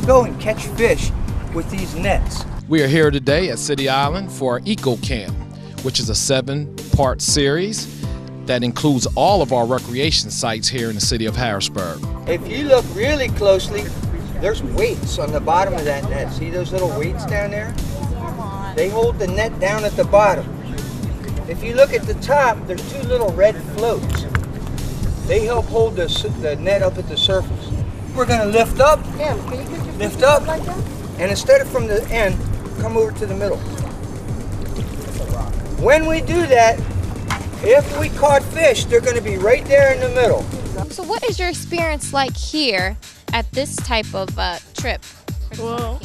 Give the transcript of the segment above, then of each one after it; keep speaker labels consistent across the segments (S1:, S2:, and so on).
S1: go and catch fish with these nets.
S2: We are here today at City Island for our Eco Camp, which is a 7-part series that includes all of our recreation sites here in the city of Harrisburg.
S1: If you look really closely, there's weights on the bottom of that net. See those little weights down there? They hold the net down at the bottom. If you look at the top, there's 2 little red floats. They help hold the net up at the surface. We're going to lift up, and instead of from the end, come over to the middle. When we do that, if we caught fish, they're going to be right there in the middle.
S3: So what is your experience like here at this type of trip?
S4: Well,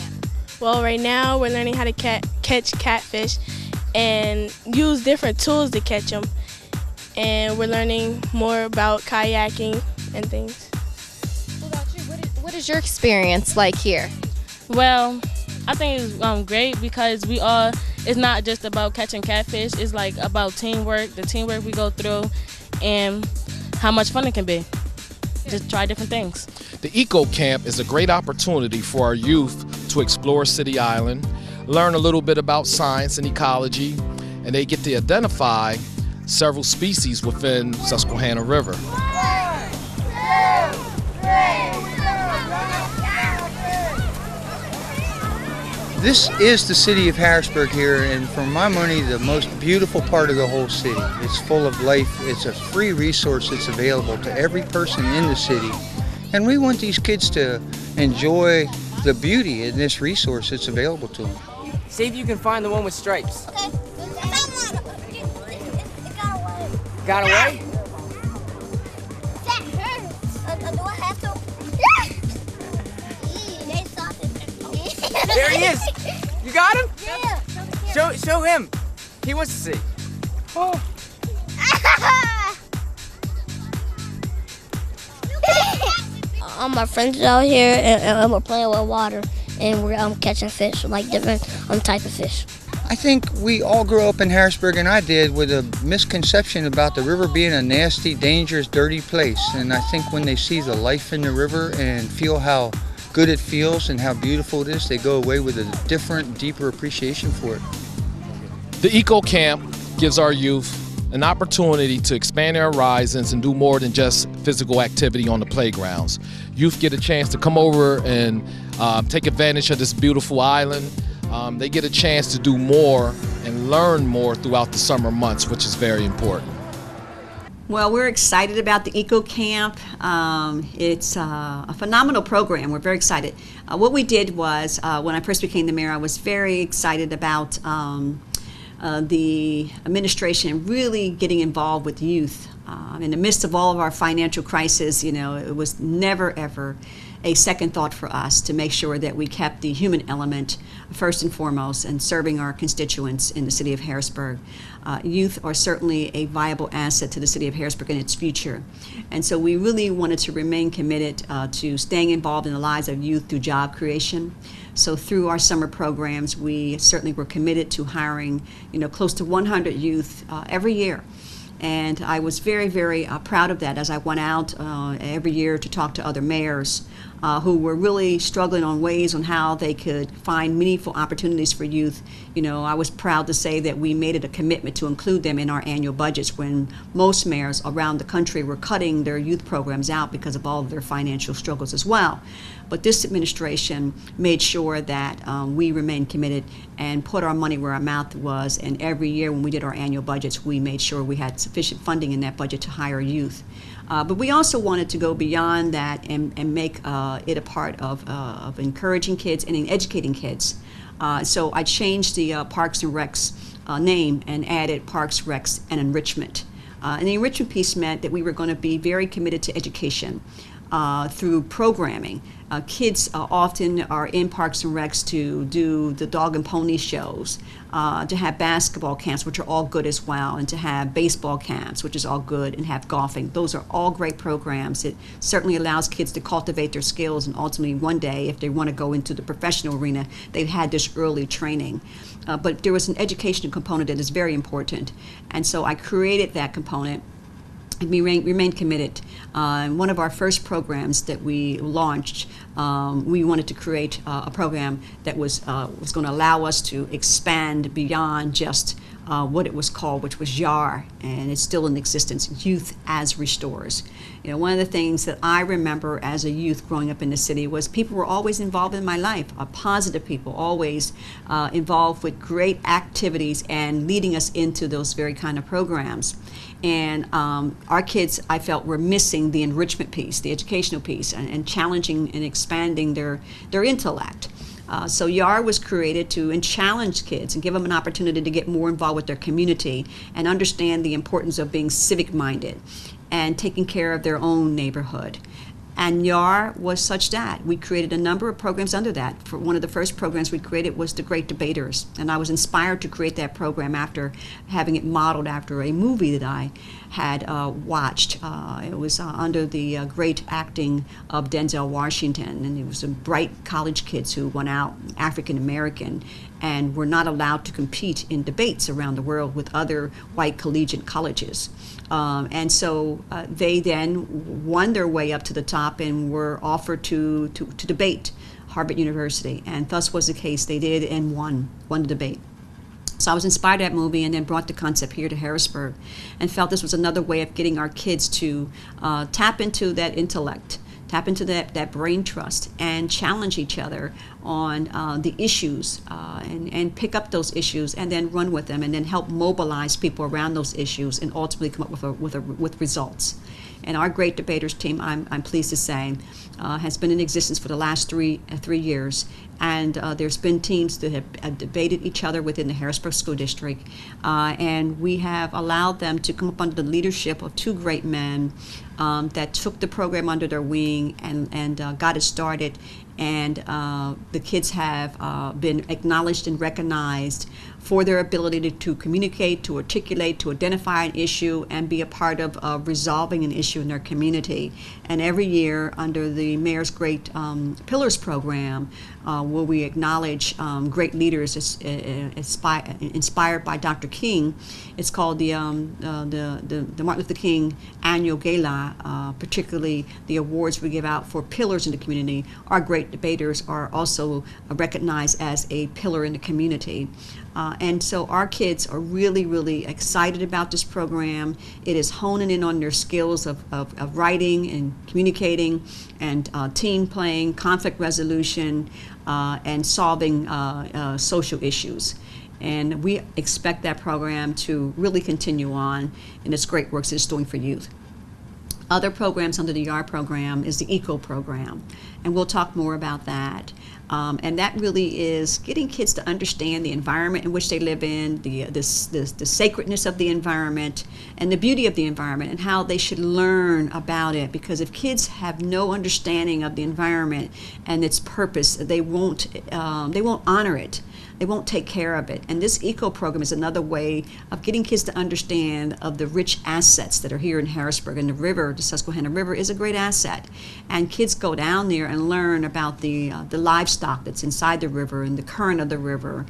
S4: right now we're learning how to catch catfish and use different tools to catch them. And we're learning more about kayaking and things.
S3: What about you? What is your experience like here?
S5: Well, I think it's great because it's not just about catching catfish, it's like about teamwork, the teamwork we go through, and how much fun it can be. Just try different things.
S2: The Eco Camp is a great opportunity for our youth to explore City Island, learn a little bit about science and ecology, and they get to identify several species within Susquehanna River.
S1: This is the city of Harrisburg here, and for my money, the most beautiful part of the whole city. It's full of life. It's a free resource that's available to every person in the city. And we want these kids to enjoy the beauty in this resource that's available to them.
S6: See if you can find the one with stripes.
S7: Okay. It got away.
S6: Got away?
S7: That hurts. Do I have to? They stopped it.
S6: There he is. You got him?
S7: Yeah.
S6: Show him. He wants to see. Oh.
S8: My friends are out here and we're playing with water and we're catching fish, like different type of fish.
S1: I think we all grew up in Harrisburg, and I did, with a misconception about the river being a nasty, dangerous, dirty place. And I think when they see the life in the river and feel how good it feels and how beautiful it is, they go away with a different, deeper appreciation for it.
S2: The Eco Camp gives our youth an opportunity to expand their horizons and do more than just physical activity on the playgrounds. Youth get a chance to come over and take advantage of this beautiful island. They get a chance to do more and learn more throughout the summer months, which is very important.
S9: Well, we're excited about the Eco Camp. It's a phenomenal program. We're very excited. What we did was, when I first became the mayor, I was very excited about the administration really getting involved with youth. In the midst of all of our financial crisis, it was never, ever a second thought for us to make sure that we kept the human element first and foremost and serving our constituents in the city of Harrisburg. Youth are certainly a viable asset to the city of Harrisburg and its future. And so we really wanted to remain committed to staying involved in the lives of youth through job creation. So through our summer programs, we certainly were committed to hiring, close to 100 youth every year. And I was very, very proud of that as I went out every year to talk to other mayors who were really struggling on ways on how they could find meaningful opportunities for youth. I was proud to say that we made it a commitment to include them in our annual budgets when most mayors around the country were cutting their youth programs out because of all of their financial struggles as well. But this administration made sure that we remained committed and put our money where our mouth was, and every year when we did our annual budgets, we made sure we had sufficient funding in that budget to hire youth. But we also wanted to go beyond that and make it a part of encouraging kids and in educating kids. So I changed the Parks and Recs name and added Parks, Recs, and Enrichment. And the enrichment piece meant that we were going to be very committed to education through programming. Kids often are in Parks and Recs to do the dog and pony shows, to have basketball camps, which are all good as well, and to have baseball camps, which is all good, and have golfing. Those are all great programs. It certainly allows kids to cultivate their skills, and ultimately one day, if they want to go into the professional arena, they've had this early training. But there was an educational component that is very important, and so I created that component. We remain committed And one of our first programs that we launched, we wanted to create a program that was going to allow us to expand beyond just what it was called, which was YAR, and it's still in existence, Youth as Restorers. You know, one of the things that I remember as a youth growing up in the city was people were always involved in my life, positive people, always involved with great activities and leading us into those very kind of programs. And our kids, I felt, were missing the enrichment piece, the educational piece, and challenging and expanding their intellect. So YAR was created to challenge kids and give them an opportunity to get more involved with their community and understand the importance of being civic-minded and taking care of their own neighborhood. And YAR was such that we created a number of programs under that. For one of the first programs we created was the Great Debaters, and I was inspired to create that program after having it modeled after a movie that I had watched. It was under the great acting of Denzel Washington, and it was some bright college kids who went out, African American, and were not allowed to compete in debates around the world with other white collegiate colleges. And so they then won their way up to the top and were offered to debate Harvard University. And thus was the case. They did and won the debate. So I was inspired by that movie and then brought the concept here to Harrisburg and felt this was another way of getting our kids to tap into that intellect, tap into that brain trust, and challenge each other on the issues and pick up those issues and then run with them and then help mobilize people around those issues and ultimately come up with results. And our Great Debaters team, I'm pleased to say, has been in existence for the last three years. And there's been teams that have debated each other within the Harrisburg School District. And we have allowed them to come up under the leadership of two great men that took the program under their wing and got it started. And the kids have been acknowledged and recognized for their ability to communicate, to articulate, to identify an issue, and be a part of resolving an issue in their community. And every year, under the Mayor's Great Pillars program, where we acknowledge great leaders inspired by Dr. King, it's called the Martin Luther King Annual Gala, particularly the awards we give out for pillars in the community. Our Great Debaters are also recognized as a pillar in the community. And so our kids are really, really excited about this program. It is honing in on their skills of writing and communicating and team playing, conflict resolution, and solving social issues. And we expect that program to really continue on in its great works it's doing for youth. Other programs under the YAR program is the ECO program, and we'll talk more about that. And that really is getting kids to understand the environment in which they live in, the sacredness of the environment, and the beauty of the environment, and how they should learn about it. Because if kids have no understanding of the environment and its purpose, they won't honor it. They won't take care of it. And this ECO program is another way of getting kids to understand of the rich assets that are here in Harrisburg. And the river, the Susquehanna River, is a great asset. And kids go down there and learn about the livestock that's inside the river and the current of the river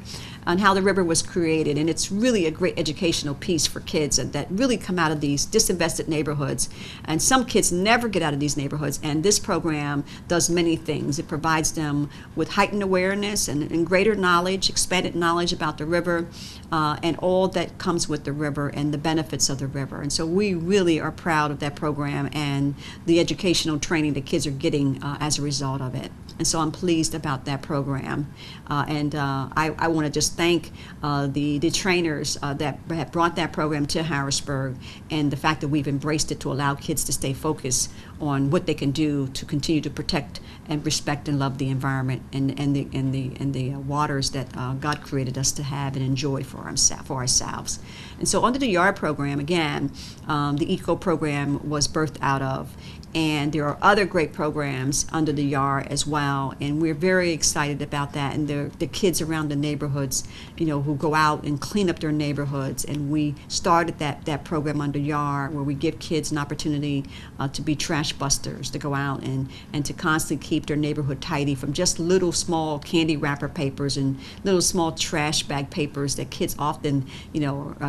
S9: and how the river was created. And it's really a great educational piece for kids that really come out of these disinvested neighborhoods. And some kids never get out of these neighborhoods. And this program does many things. It provides them with heightened awareness and greater knowledge, expanded knowledge about the river and all that comes with the river and the benefits of the river. And so we really are proud of that program and the educational training that kids are getting as a result of it. And so I'm pleased about that program. I want to just thank the trainers that have brought that program to Harrisburg, and the fact that we've embraced it to allow kids to stay focused on what they can do to continue to protect and respect and love the environment and the waters that God created us to have and enjoy for ourselves. And so under the YAR program, again, the ECO program was birthed out of. And there are other great programs under the YAR as well, and we're very excited about that. And the kids around the neighborhoods, who go out and clean up their neighborhoods. And we started that program under YAR, where we give kids an opportunity to be trash busters, to go out and to constantly keep their neighborhood tidy from just little small candy wrapper papers and little small trash bag papers that kids often,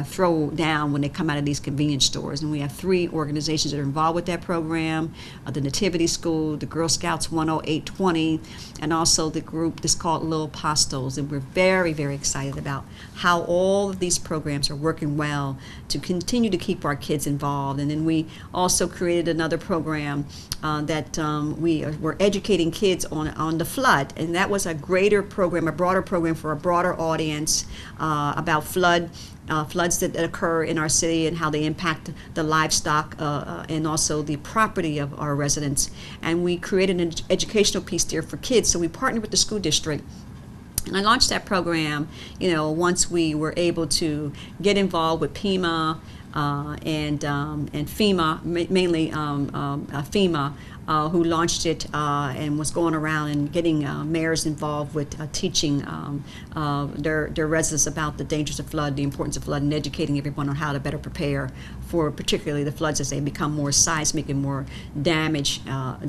S9: throw down when they come out of these convenience stores. And we have 3 organizations that are involved with that program. The Nativity School, the Girl Scouts 10820, and also the group that's called Little Apostles. And we're very, very excited about how all of these programs are working well to continue to keep our kids involved. And then we also created another program that we're educating kids on the flood, and that was a greater program, a broader program for a broader audience about floods that occur in our city and how they impact the livestock and also the property of our residents. And we created an educational piece there for kids, so we partnered with the school district. And I launched that program, once we were able to get involved with PEMA and FEMA, mainly FEMA, who launched it and was going around and getting mayors involved with teaching their residents about the dangers of flood, the importance of flood, and educating everyone on how to better prepare for particularly the floods as they become more seismic and more damageable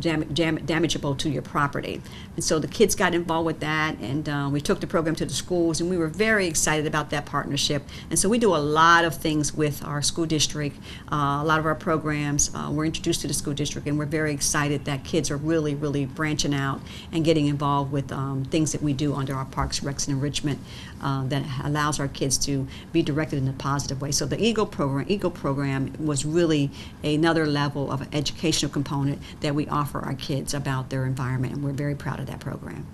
S9: to your property. And so the kids got involved with that, and we took the program to the schools, and we were very excited about that partnership. And so we do a lot of things with our school district. A lot of our programs were introduced to the school district, and we're very excited that kids are really, really branching out and getting involved with things that we do under our Parks, Recs, and Enrichment that allows our kids to be directed in a positive way. So the EAGLE program was really another level of an educational component that we offer our kids about their environment, and we're very proud of that program.